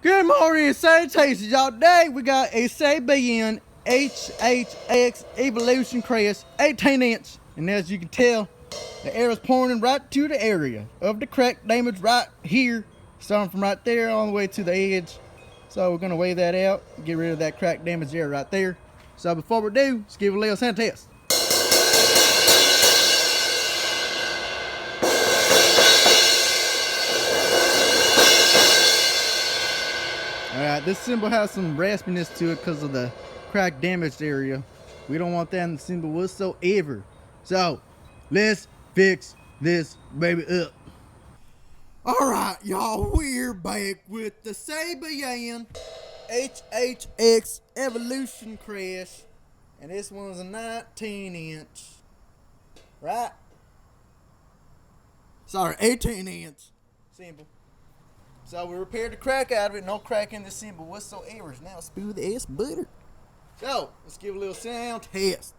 Good morning and salutations, y'all. Today we got a Sabian HHX Evolution Crest 18-inch. And as you can tell, the air is pouring right to the area of the crack damage right here. Starting from right there all the way to the edge. So we're going to weigh that out, get rid of that crack damage there right there. So before we do, let's give it a little sound test. Alright, this cymbal has some raspiness to it because of the crack damaged area. We don't want that in the cymbal whatsoever. So, let's fix this baby up. Alright, y'all, we're back with the Sabian HHX Evolution Crest. And this one's a 19-inch. Right? Sorry, 18-inch cymbal. So we repaired the crack out of it. No crack in the cymbal whatsoever. It's now smooth as butter. So let's give a little sound test.